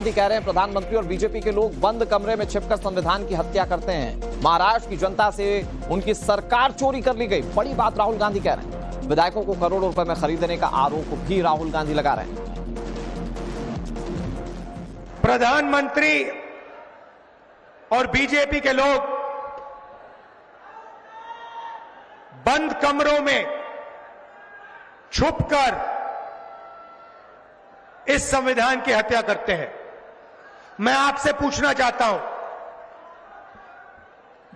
कह रहे हैं प्रधानमंत्री और बीजेपी के लोग बंद कमरे में छिपकर संविधान की हत्या करते हैं। महाराष्ट्र की जनता से उनकी सरकार चोरी कर ली गई, बड़ी बात राहुल गांधी कह रहे हैं। विधायकों को करोड़ों रुपए में खरीदने का आरोप भी राहुल गांधी लगा रहे हैं। प्रधानमंत्री और बीजेपी के लोग बंद कमरों में छुपकर इस संविधान की हत्या करते हैं। मैं आपसे पूछना चाहता हूं,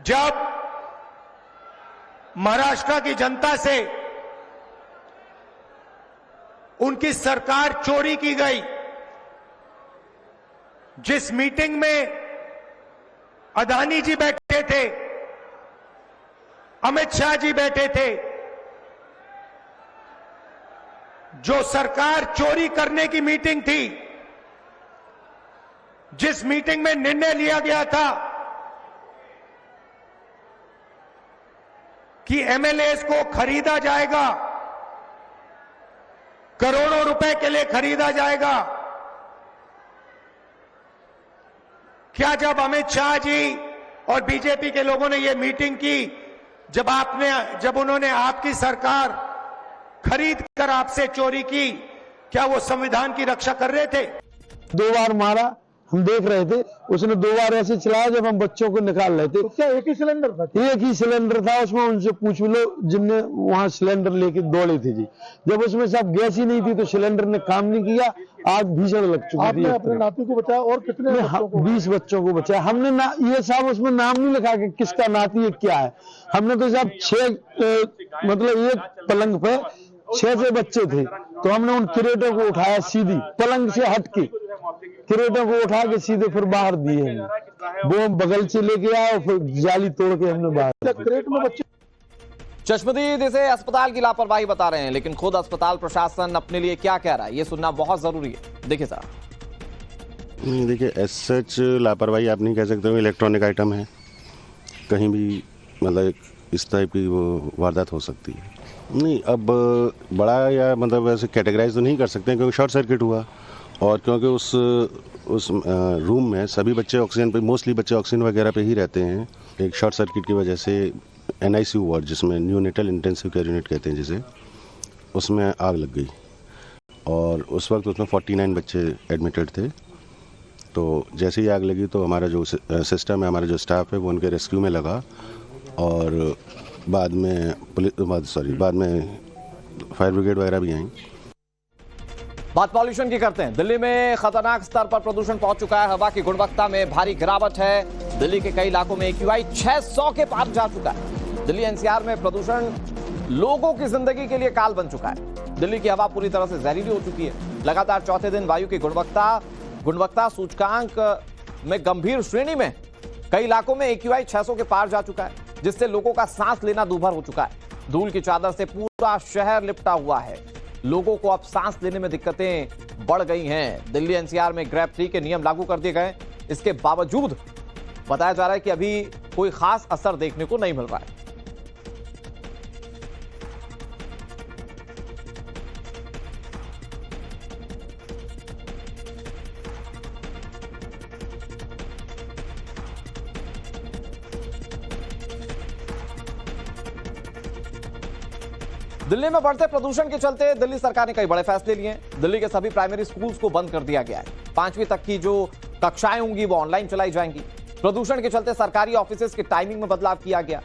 जब महाराष्ट्र की जनता से उनकी सरकार चोरी की गई, जिस मीटिंग में अदानी जी बैठे थे, अमित शाह जी बैठे थे, जो सरकार चोरी करने की मीटिंग थी, जिस मीटिंग में निर्णय लिया गया था कि एमएलएस को खरीदा जाएगा, करोड़ों रुपए के लिए खरीदा जाएगा, क्या जब अमित शाह जी और बीजेपी के लोगों ने यह मीटिंग की, जब उन्होंने आपकी सरकार खरीद कर आपसे चोरी की, क्या वो संविधान की रक्षा कर रहे थे? 2 बार मारा, हम देख रहे थे। उसने 2 बार ऐसे चलाया जब हम बच्चों को निकाल रहे थे। क्या एक ही सिलेंडर था? एक ही सिलेंडर था। उसमें उनसे पूछ लो जिनने वहां सिलेंडर लेके दौड़े थे जी। जब उसमें सब गैस ही नहीं थी तो सिलेंडर ने काम नहीं किया, आग भीषण लग चुकी थी। आपने अपने नाती को बचाया और कितने बच्चों को? 20 बच्चों को बचाया हमने। ये साहब उसमें नाम नहीं लिखा कि किसका नाती है क्या है। हमने तो साहब 6 मतलब एक पलंग पे 6 बच्चे थे, तो हमने उन क्रेटों को उठाया, सीधी पलंग से हटके क्रेटों को उठा के सीधे फिर बाहर दिए। वो बगल से लेके आया, फिर जाली तोड़ के हमने बाहर। क्रेट में बच्चे। चश्मदीद इसे अस्पताल की लापरवाही बता रहे हैं, लेकिन खुद अस्पताल प्रशासन अपने लिए क्या कह रहा है ये सुनना बहुत जरूरी है। देखिए साहब। नहीं, देखिए एज सच लापरवाही आप नहीं कह सकते हो। इलेक्ट्रॉनिक आइटम है, कहीं भी मतलब इस टाइप की वो वारदात हो सकती है। नहीं, अब बड़ा या मतलब ऐसे कैटेगराइज तो नहीं कर सकते क्योंकि शॉर्ट सर्किट हुआ, और क्योंकि उस रूम में सभी बच्चे ऑक्सीजन पे, मोस्टली बच्चे ऑक्सीजन वगैरह पे ही रहते हैं। एक शॉर्ट सर्किट की वजह से NICU वार्ड, जिसमें न्यूनेटल इंटेंसिव केयर यूनिट कहते हैं जिसे, उसमें आग लग गई। और उस वक्त उसमें 49 बच्चे एडमिटेड थे। तो जैसे ही आग लगी तो हमारा जो सिस्टम है, हमारा जो स्टाफ है, वो उनके रेस्क्यू में लगा, और बाद में फायर ब्रिगेड वगैरह भी आई। बात पॉल्यूशन की करते हैं। दिल्ली में खतरनाक स्तर पर प्रदूषण पहुंच चुका है। हवा की गुणवत्ता में भारी गिरावट है। दिल्ली के कई इलाकों में AQI 600 के पार जा चुका है। दिल्ली NCR में प्रदूषण लोगों की जिंदगी के लिए काल बन चुका है। दिल्ली की हवा पूरी तरह से जहरीली हो चुकी है। लगातार चौथे दिन वायु की गुणवत्ता सूचकांक में गंभीर श्रेणी में कई इलाकों में AQI 600 के पार जा चुका है, जिससे लोगों का सांस लेना दूभर हो चुका है। धूल की चादर से पूरा शहर लिपटा हुआ है। लोगों को अब सांस लेने में दिक्कतें बढ़ गई हैं। दिल्ली NCR में ग्रेड 3 के नियम लागू कर दिए गए। इसके बावजूद बताया जा रहा है कि अभी कोई खास असर देखने को नहीं मिल रहा है। दिल्ली में बढ़ते प्रदूषण के चलते दिल्ली सरकार ने कई बड़े फैसले लिए हैं। दिल्ली के सभी प्राइमरी स्कूल्स को बंद कर दिया गया है। 5वीं तक की जो कक्षाएं होंगी वो ऑनलाइन चलाई जाएंगी। प्रदूषण के चलते सरकारी ऑफिसेज के टाइमिंग में बदलाव किया गया।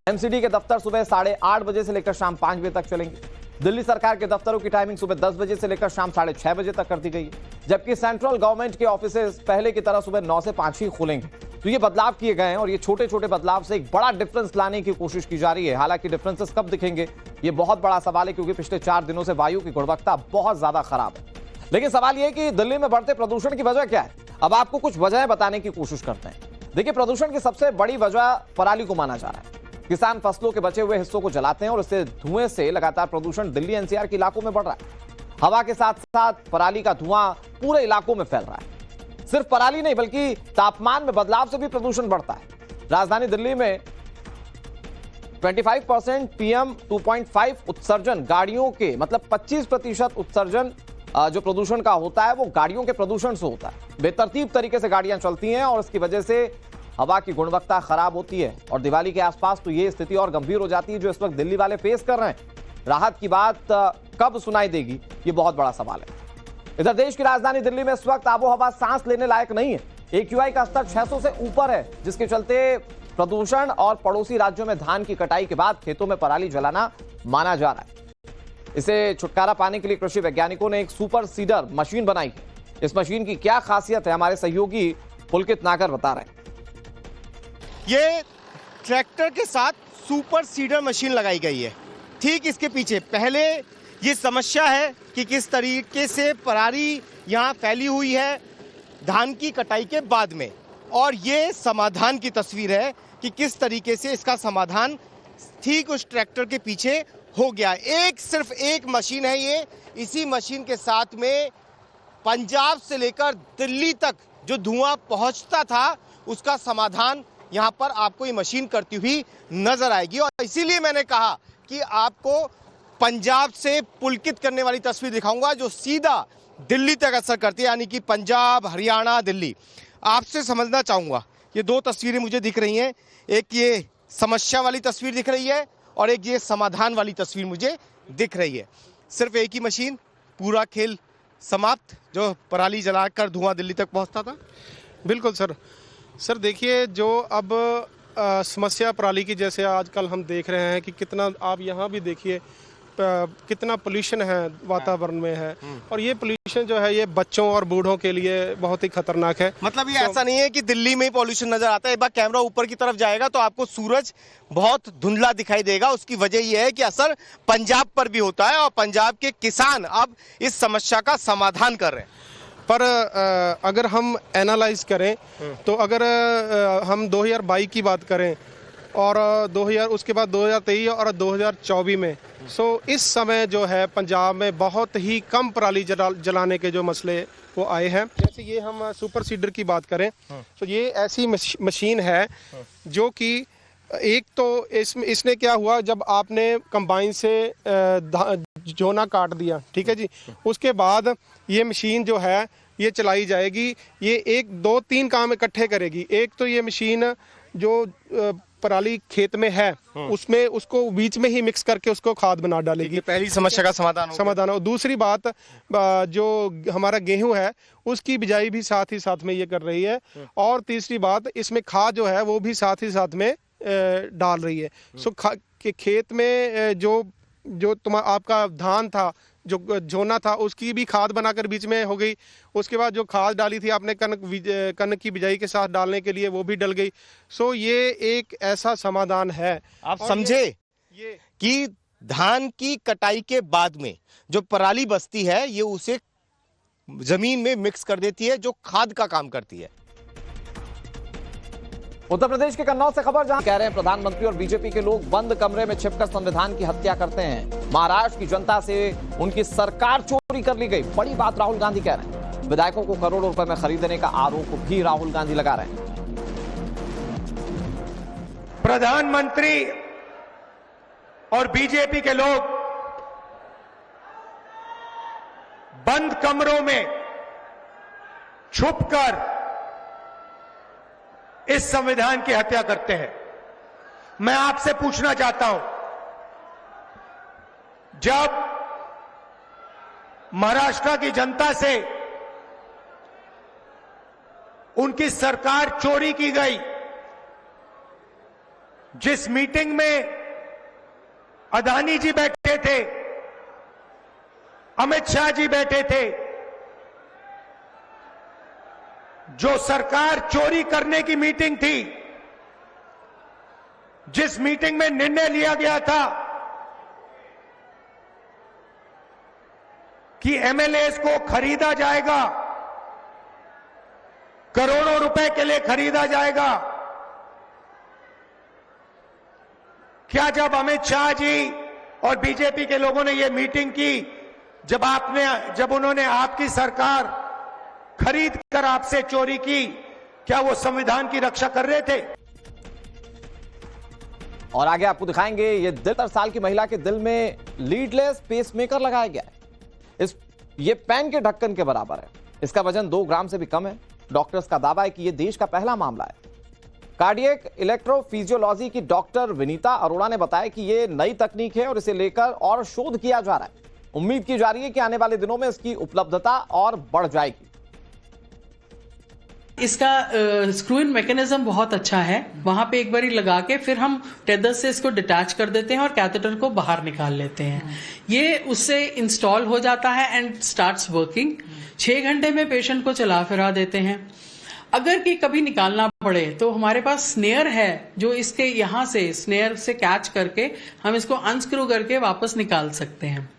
MCD के दफ्तर सुबह 8:30 बजे से लेकर शाम 5 बजे तक चलेंगे। दिल्ली सरकार के दफ्तरों की टाइमिंग सुबह 10 बजे से लेकर शाम 6:30 बजे तक कर दी गई है, जबकि सेंट्रल गवर्नमेंट के ऑफिसेज पहले की तरह सुबह 9 से 5 ही खुलेंगे। तो ये बदलाव किए गए हैं और ये छोटे छोटे बदलाव से एक बड़ा डिफरेंस लाने की कोशिश की जा रही है। हालांकि डिफरेंसेस कब दिखेंगे ये बहुत बड़ा सवाल है, क्योंकि पिछले 4 दिनों से वायु की गुणवत्ता बहुत ज्यादा खराब है। लेकिन सवाल यह कि दिल्ली में बढ़ते प्रदूषण की वजह क्या है। अब आपको कुछ वजहें बताने की कोशिश करते हैं। देखिए, प्रदूषण की सबसे बड़ी वजह पराली को माना जा रहा है। किसान फसलों के बचे हुए हिस्सों को जलाते हैं और इससे धुएं से लगातार प्रदूषण दिल्ली NCR के इलाकों में बढ़ रहा है। हवा के साथ साथ पराली का धुआं पूरे इलाकों में फैल रहा है। सिर्फ पराली नहीं बल्कि तापमान में बदलाव से भी प्रदूषण बढ़ता है। राजधानी दिल्ली में 25% PM 2.5 उत्सर्जन गाड़ियों के, मतलब 25% उत्सर्जन जो प्रदूषण का होता है वो गाड़ियों के प्रदूषण से होता है। बेतरतीब तरीके से गाड़ियां चलती हैं और इसकी वजह से हवा की गुणवत्ता खराब होती है और दिवाली के आसपास तो ये स्थिति और गंभीर हो जाती है जो इस वक्त दिल्ली वाले फेस कर रहे हैं। राहत की बात कब सुनाई देगी, ये बहुत बड़ा सवाल है। इधर देश की राजधानी दिल्ली में इस वक्त आबो हवा सांस लेने लायक नहीं है। AQI का स्तर 600 से ऊपर है, जिसके चलते प्रदूषण और पड़ोसी राज्यों में धान की कटाई के बाद खेतों में पराली जलाना माना जा रहा है। इसे छुटकारा पाने के लिए कृषि वैज्ञानिकों ने एक सुपर सीडर मशीन बनाई है। इस मशीन की क्या खासियत है, हमारे सहयोगी पुलकित नागर बता रहे हैं। ये ट्रैक्टर के साथ सुपर सीडर मशीन लगाई गई है। ठीक इसके पीछे पहले ये समस्या है कि किस तरीके से पराली यहाँ फैली हुई है धान की कटाई के बाद में, और ये समाधान की तस्वीर है कि किस तरीके से इसका समाधान ठीक उस ट्रैक्टर के पीछे हो गया। सिर्फ एक मशीन है ये। इसी मशीन के साथ में पंजाब से लेकर दिल्ली तक जो धुआं पहुंचता था उसका समाधान यहाँ पर आपको ये मशीन करती हुई नजर आएगी। और इसीलिए मैंने कहा कि आपको पंजाब से पुलकित करने वाली तस्वीर दिखाऊंगा जो सीधा दिल्ली तक असर करती है, यानी कि पंजाब, हरियाणा, दिल्ली। आपसे समझना चाहूंगा, ये दो तस्वीरें मुझे दिख रही हैं, एक ये समस्या वाली तस्वीर दिख रही है और एक ये समाधान वाली तस्वीर मुझे दिख रही है। सिर्फ एक ही मशीन, पूरा खेल समाप्त, जो पराली जलाकर धुआं दिल्ली तक पहुंचता था। बिल्कुल सर देखिए, जो अब समस्या पराली की जैसे आजकल हम देख रहे हैं कि कितना, आप यहाँ भी देखिए कितना पोल्यूशन है वातावरण में है, और ये पोल्यूशन जो है ये बच्चों और बूढ़ों के लिए बहुत ही खतरनाक है। मतलब ये ऐसा नहीं है कि दिल्ली में ही पॉल्यूशन नजर आता है। एक बार कैमरा ऊपर की तरफ जाएगा तो आपको सूरज बहुत धुंधला दिखाई देगा। उसकी वजह यह है कि असर पंजाब पर भी होता है और पंजाब के किसान अब इस समस्या का समाधान कर रहे हैं। पर अगर हम एनालाइज करें तो अगर हम 2022 की बात करें और 2000 उसके बाद 2023 और 2024 में, इस समय जो है पंजाब में बहुत ही कम पराली जलाने के जो मसले वो आए हैं। जैसे ये हम सुपर सीडर की बात करें तो ये ऐसी मशीन है जो कि एक तो इसने क्या हुआ, जब आपने कंबाइन से जोना काट दिया, ठीक है जी, उसके बाद ये मशीन जो है ये चलाई जाएगी। ये 1, 2, 3 काम इकट्ठे करेगी। एक तो ये मशीन जो पराली खेत में है उसमें उसको बीच में ही मिक्स करके उसको खाद बना डालेगी। पहली समस्या का समाधान हो। दूसरी बात, जो हमारा गेहूं है उसकी बिजाई भी साथ ही साथ में ये कर रही है, और तीसरी बात, इसमें खाद जो है वो भी साथ ही साथ में डाल रही है। खेत में जो आपका धान था, जो झोना था, उसकी भी खाद बनाकर बीच में हो गई। उसके बाद जो खाद डाली थी आपने कनक की बिजाई के साथ डालने के लिए, वो भी डल गई। ये एक ऐसा समाधान है। आप समझे ये कि धान की कटाई के बाद में जो पराली बचती है ये उसे जमीन में मिक्स कर देती है, जो खाद का काम करती है। उत्तर प्रदेश के कन्नौज से खबर, जहां कह रहे हैं प्रधानमंत्री और बीजेपी के लोग बंद कमरे में छिपकर संविधान की हत्या करते हैं। महाराष्ट्र की जनता से उनकी सरकार चोरी कर ली गई, बड़ी बात राहुल गांधी कह रहे हैं। विधायकों को करोड़ों रुपए में खरीदने का आरोप भी राहुल गांधी लगा रहे हैं। प्रधानमंत्री और बीजेपी के लोग बंद कमरों में छुपकर इस संविधान की हत्या करते हैं। मैं आपसे पूछना चाहता हूं, जब महाराष्ट्र की जनता से उनकी सरकार चोरी की गई, जिस मीटिंग में अदानी जी बैठे थे, अमित शाह जी बैठे थे, जो सरकार चोरी करने की मीटिंग थी, जिस मीटिंग में निर्णय लिया गया था कि एमएलएस को खरीदा जाएगा, करोड़ों रुपए के लिए खरीदा जाएगा, क्या जब अमित शाह जी और बीजेपी के लोगों ने यह मीटिंग की, जब उन्होंने आपकी सरकार खरीद कर आपसे चोरी की, क्या वो संविधान की रक्षा कर रहे थे? और आगे आपको दिखाएंगे, ये 70 साल की महिला के दिल में लीडलेस पेसमेकर लगाया गया है। इस ये पेन के ढक्कन के बराबर है। इसका वजन 2 ग्राम से भी कम है। डॉक्टर्स का दावा है कि यह देश का पहला मामला है। कार्डियक इलेक्ट्रोफिजियोलॉजी की डॉक्टर विनीता अरोड़ा ने बताया कि यह नई तकनीक है और इसे लेकर और शोध किया जा रहा है। उम्मीद की जा रही है कि आने वाले दिनों में इसकी उपलब्धता और बढ़ जाएगी। इसका स्क्रू इन मैकेनिज्म बहुत अच्छा है। वहां पे एक बारी लगा के फिर हम टेदर से इसको डिटैच कर देते हैं और कैथेटर को बाहर निकाल लेते हैं। ये उससे इंस्टॉल हो जाता है एंड स्टार्ट्स वर्किंग। 6 घंटे में पेशेंट को चला फिरा देते हैं। अगर कि कभी निकालना पड़े तो हमारे पास स्नेयर है, जो इसके यहाँ से स्नेयर से कैच करके हम इसको अनस्क्रू करके वापस निकाल सकते हैं।